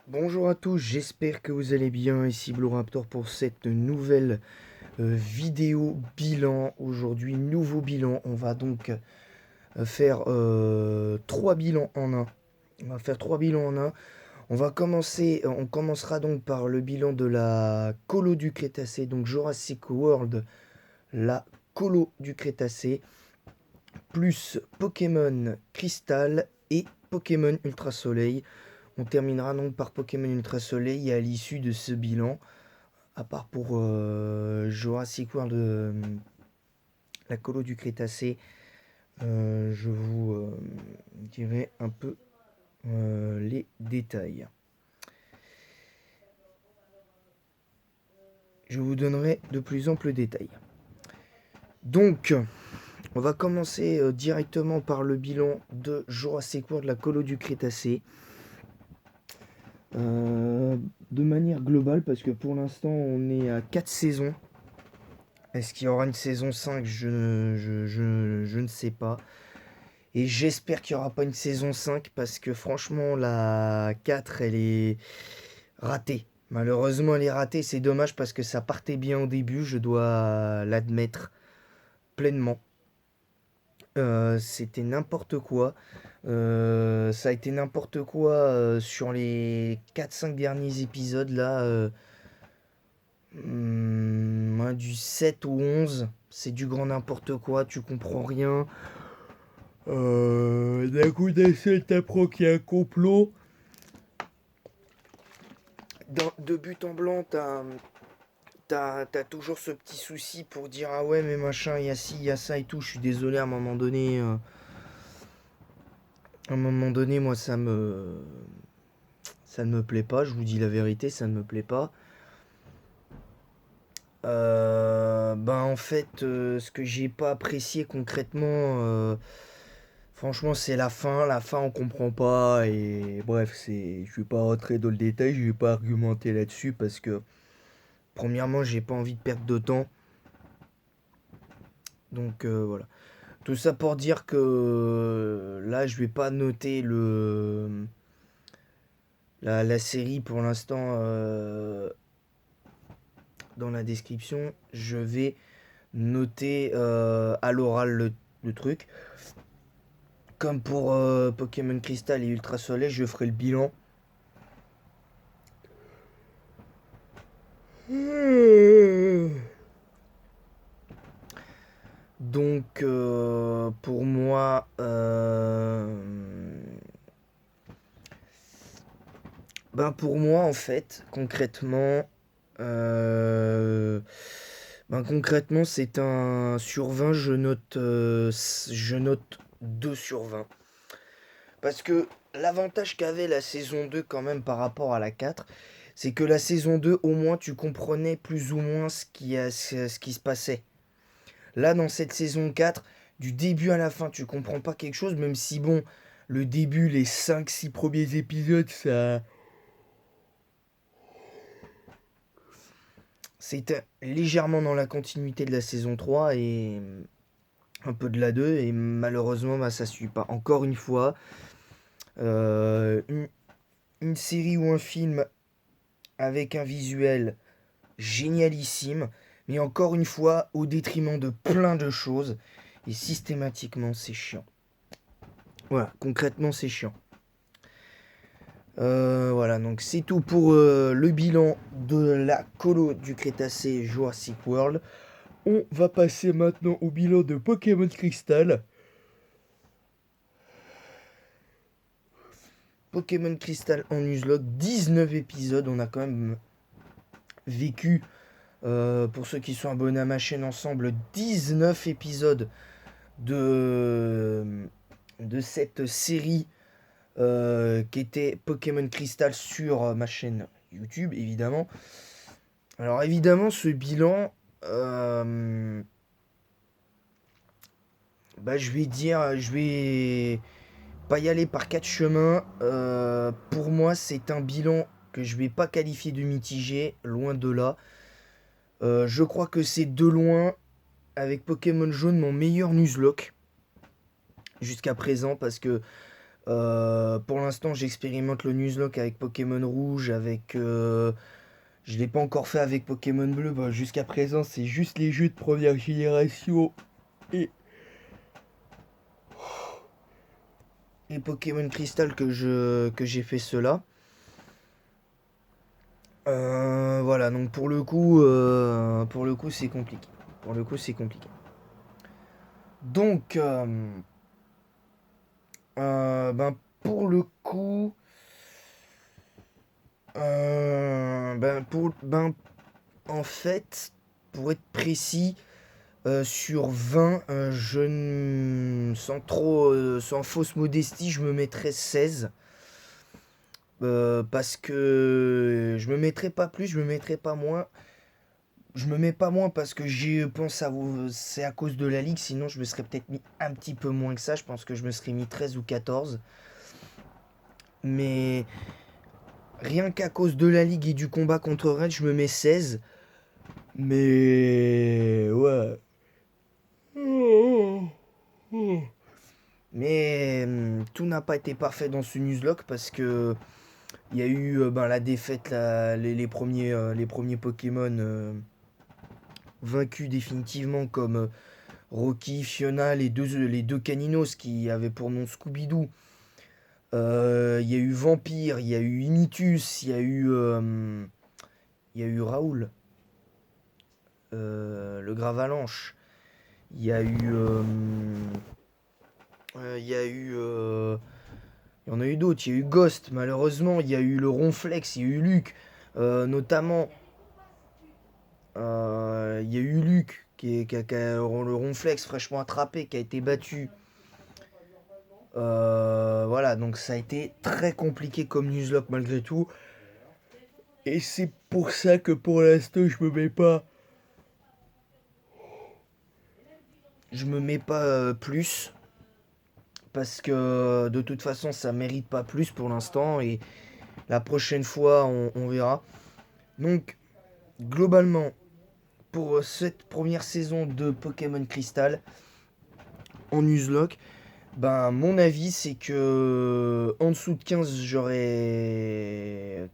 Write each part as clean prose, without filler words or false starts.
Bonjour à tous, j'espère que vous allez bien. Ici Blue Raptor pour cette nouvelle vidéo bilan. Aujourd'hui, nouveau bilan. On va donc faire trois bilans en un. On va faire trois bilans en un. On commencera donc par le bilan de la colo du Crétacé, donc Jurassic World, la colo du Crétacé, plus Pokémon Crystal et Pokémon Ultra Soleil. On terminera donc par Pokémon Ultra Soleil à l'issue de ce bilan. À part pour Jurassic World, la colo du Crétacé, je vous dirai un peu les détails. Je vous donnerai de plus amples détails. Donc, on va commencer directement par le bilan de Jurassic World, la colo du Crétacé. De manière globale, parce que pour l'instant, on est à 4 saisons. Est-ce qu'il y aura une saison 5? Je ne sais pas. Et j'espère qu'il n'y aura pas une saison 5 parce que franchement, la 4, elle est ratée. Malheureusement, elle est ratée. C'est dommage parce que ça partait bien au début, je dois l'admettre pleinement. C'était n'importe quoi. Ça a été n'importe quoi sur les 4-5 derniers épisodes là. Du 7 au 11, c'est du grand n'importe quoi, tu comprends rien. D'un coup d'un seul, t'apprends qu'il y a un complot. De but en blanc, t'as toujours ce petit souci pour dire ah ouais, mais machin, il y a ci, il y a ça et tout. Je suis désolé, à un moment donné, moi, ça ne me plaît pas. Je vous dis la vérité, ça ne me plaît pas. En fait, ce que j'ai pas apprécié concrètement, franchement, c'est la fin. La fin, on comprend pas. Et bref, je vais pas rentrer dans le détail, je vais pas argumenter là-dessus parce que, premièrement, j'ai pas envie de perdre de temps. Donc voilà. Tout ça pour dire que là, je vais pas noter la série pour l'instant dans la description. Je vais noter à l'oral le truc. Comme pour Pokémon Crystal et Ultra Soleil, je ferai le bilan. Donc pour moi, en fait, euh, concrètement, c'est un sur 20, je note 2 sur 20. Parce que l'avantage qu'avait la saison 2 quand même par rapport à la 4, c'est que la saison 2, au moins, tu comprenais plus ou moins ce qui se passait. Là, dans cette saison 4, du début à la fin, tu comprends pas quelque chose, même si, bon, le début, les 5-6 premiers épisodes, c'était légèrement dans la continuité de la saison 3 et un peu de la 2, et malheureusement, ça suit pas. Encore une fois, euh, une, une série ou un film avec un visuel génialissime, mais encore une fois, au détriment de plein de choses, et systématiquement, c'est chiant. Voilà, concrètement, c'est chiant. Voilà, donc c'est tout pour le bilan de la colo du Crétacé Jurassic World. On va passer maintenant au bilan de Pokémon Crystal. Pokémon Crystal en Nuzlocke, 19 épisodes. On a quand même vécu, pour ceux qui sont abonnés à ma chaîne ensemble, 19 épisodes de cette série qui était Pokémon Crystal sur ma chaîne YouTube, évidemment. Alors évidemment, ce bilan, euh, je vais pas y aller par quatre chemins. Pour moi, c'est un bilan que je vais pas qualifier de mitigé, loin de là. Je crois que c'est de loin, avec Pokémon Jaune, mon meilleur Nuzlocke jusqu'à présent, parce que Pour l'instant, j'expérimente le Nuzlocke avec Pokémon Rouge, avec... je l'ai pas encore fait avec Pokémon Bleu. Bah, jusqu'à présent, c'est juste les jeux de première génération et, et Pokémon Crystal que j'ai fait cela. Voilà, donc pour le coup, c'est compliqué. Pour le coup, c'est compliqué. Donc, ben, pour le coup, en fait, pour être précis, sur 20, sans fausse modestie, je me mettrais 16. Parce que je me mettrais pas plus, je me mettrais pas moins. Je me mets pas moins parce que j'y pense c'est à cause de la ligue, sinon je me serais peut-être mis un petit peu moins que ça, je pense que je me serais mis 13 ou 14. Mais rien qu'à cause de la ligue et du combat contre Red, je me mets 16. Mais ouais. Mais tout n'a pas été parfait dans ce Nuzlocke parce que il y a eu la défaite, les premiers Pokémon vaincus définitivement comme Rocky, Fiona, les deux Caninos qui avaient pour nom Scooby-Doo. Il y a eu Vampire, il y a eu Initus, il y a eu Raoul, le Gravalanche. Il y a eu, il y a eu, il y en a eu d'autres. Il y a eu Ghost, malheureusement. Il y a eu le Ronflex, il y a eu Luc, notamment. Il y a eu Luc qui a le Ronflex fraîchement attrapé, qui a été battu. Voilà, donc ça a été très compliqué comme Nuzlocke malgré tout. Et c'est pour ça que pour l'instant je me mets pas plus. Parce que de toute façon ça mérite pas plus pour l'instant. Et la prochaine fois on verra. Donc globalement pour cette première saison de Pokémon Crystal en Nuzlocke, ben mon avis c'est que en dessous de 15 j'aurais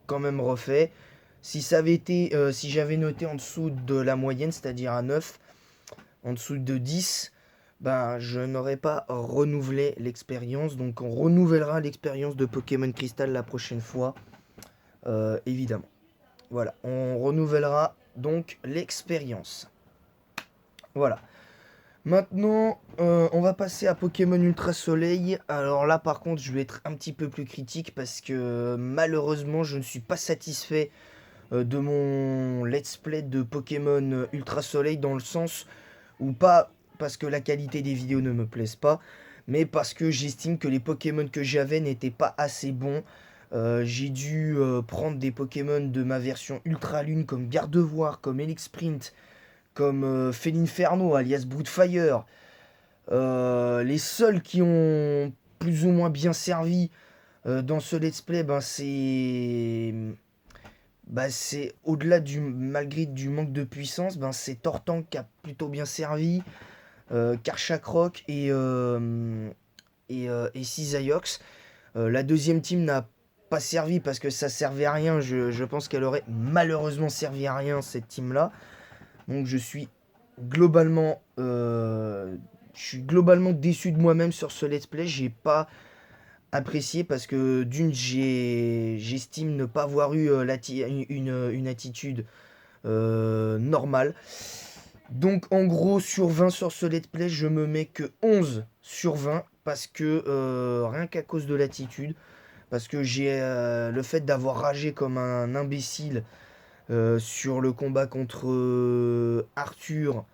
quand même refait. Si ça avait été, si j'avais noté en dessous de la moyenne, c'est-à-dire à 9, en dessous de 10, ben je n'aurais pas renouvelé l'expérience. Donc on renouvellera l'expérience de Pokémon Crystal la prochaine fois, évidemment. Voilà, on renouvellera donc l'expérience. Voilà. Maintenant, on va passer à Pokémon Ultra Soleil. Alors là, par contre, je vais être un petit peu plus critique parce que malheureusement, je ne suis pas satisfait de mon let's play de Pokémon Ultra Soleil dans le sens où pas parce que la qualité des vidéos ne me plaise pas, mais parce que j'estime que les Pokémon que j'avais n'étaient pas assez bons. J'ai dû prendre des Pokémon de ma version Ultra Lune comme Gardevoir, comme Elixprint, comme Felinferno alias Broodfire. Les seuls qui ont plus ou moins bien servi dans ce let's play, c'est au-delà malgré du manque de puissance, c'est Tortank qui a plutôt bien servi, Karchakroc et Cisaiox. La deuxième team n'a pas servi parce que ça servait à rien. Je pense qu'elle aurait malheureusement servi à rien cette team là. Donc globalement, je suis globalement déçu de moi-même sur ce let's play. J'ai pas apprécié parce que d'une j'estime ne pas avoir eu une attitude normale. Donc en gros sur 20 sur ce let's play je me mets que 11 sur 20 parce que rien qu'à cause de l'attitude, parce que j'ai le fait d'avoir ragé comme un imbécile sur le combat contre Arthur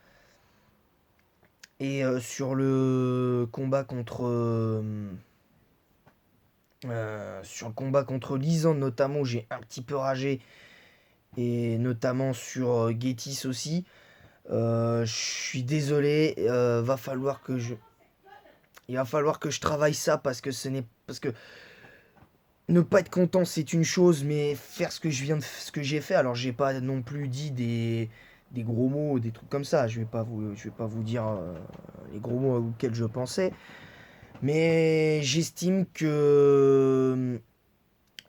et sur le combat contre Lisandre notamment, où j'ai un petit peu ragé, et notamment sur Getis aussi. Je suis désolé, il va falloir que je travaille ça parce que ne pas être content c'est une chose, mais faire ce que j'ai fait. Alors j'ai pas non plus dit des gros mots, des trucs comme ça. Je vais pas vous dire les gros mots auxquels je pensais. Mais j'estime que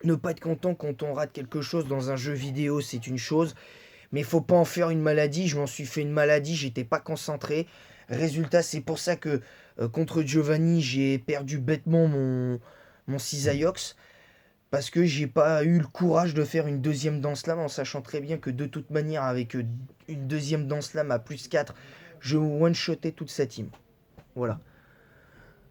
ne pas être content quand on rate quelque chose dans un jeu vidéo, c'est une chose. Mais il faut pas en faire une maladie. Je m'en suis fait une maladie, j'étais pas concentré. Résultat, c'est pour ça que contre Giovanni, j'ai perdu bêtement mon Cisaiox. Parce que j'ai pas eu le courage de faire une deuxième danse lame en sachant très bien que de toute manière, avec une deuxième danse lame à plus 4, je one-shotais toute sa team. Voilà.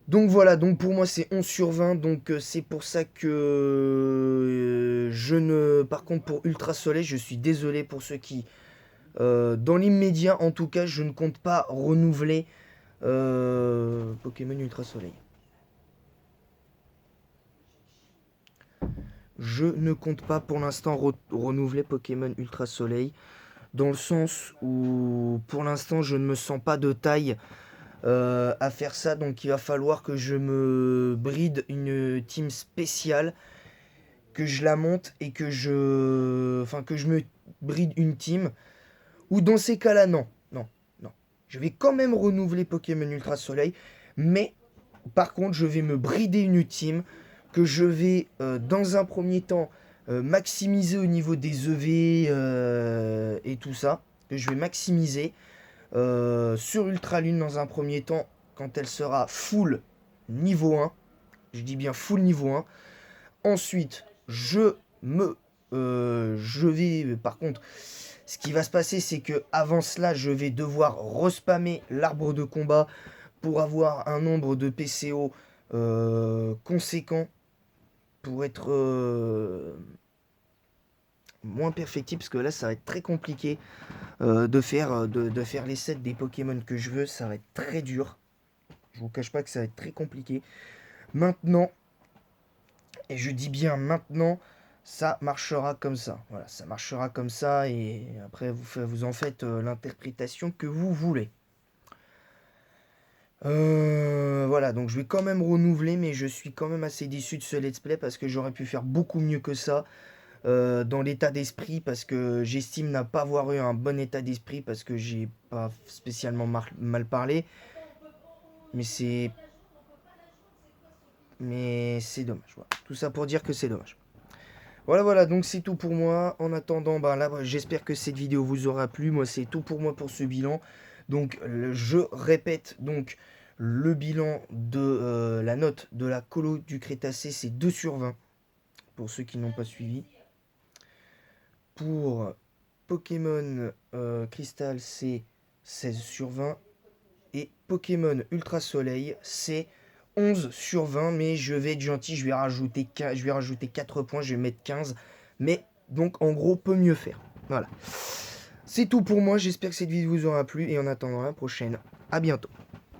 Donc voilà, donc pour moi c'est 11 sur 20, donc c'est pour ça que je ne... Par contre pour Ultra Soleil, je suis désolé pour ceux qui... dans l'immédiat en tout cas, je ne compte pas renouveler Pokémon Ultra Soleil. Je ne compte pas pour l'instant renouveler Pokémon Ultra Soleil, dans le sens où pour l'instant je ne me sens pas de taille à faire ça, donc il va falloir que je me bride une team spéciale, que je la monte et que je me bride une team, ou dans ces cas-là, non, non, non. Je vais quand même renouveler Pokémon Ultra Soleil, mais par contre je vais me brider une team que je vais dans un premier temps maximiser au niveau des EV et tout ça, que je vais maximiser sur Ultra Lune dans un premier temps quand elle sera full niveau 1. Je dis bien full niveau 1. Ensuite, je vais par contre, ce qui va se passer, c'est que avant cela, je vais devoir respammer l'arbre de combat pour avoir un nombre de PCO conséquent pour être moins perfectible, parce que là ça va être très compliqué de faire les sets des Pokémon que je veux. Ça va être très dur, je vous cache pas que ça va être très compliqué maintenant, et je dis bien maintenant, ça marchera comme ça. Voilà, ça marchera comme ça, et après vous en faites l'interprétation que vous voulez. Voilà, donc je vais quand même renouveler, mais je suis quand même assez déçu de ce let's play parce que j'aurais pu faire beaucoup mieux que ça dans l'état d'esprit, parce que j'estime n'a pas avoir eu un bon état d'esprit parce que j'ai pas spécialement mal parlé, mais c'est dommage. Voilà. Tout ça pour dire que c'est dommage. Voilà, donc c'est tout pour moi. En attendant, là, j'espère que cette vidéo vous aura plu. Moi, c'est tout pour moi pour ce bilan. Donc, je répète, donc, le bilan de la note de la colo du Crétacé, c'est 2 sur 20, pour ceux qui n'ont pas suivi. Pour Pokémon Crystal, c'est 16 sur 20. Et Pokémon Ultra Soleil, c'est 11 sur 20, mais je vais être gentil, je vais rajouter 4 points, je vais mettre 15. Mais donc en gros, peut mieux faire. Voilà. C'est tout pour moi, j'espère que cette vidéo vous aura plu, et en attendant la prochaine, à bientôt.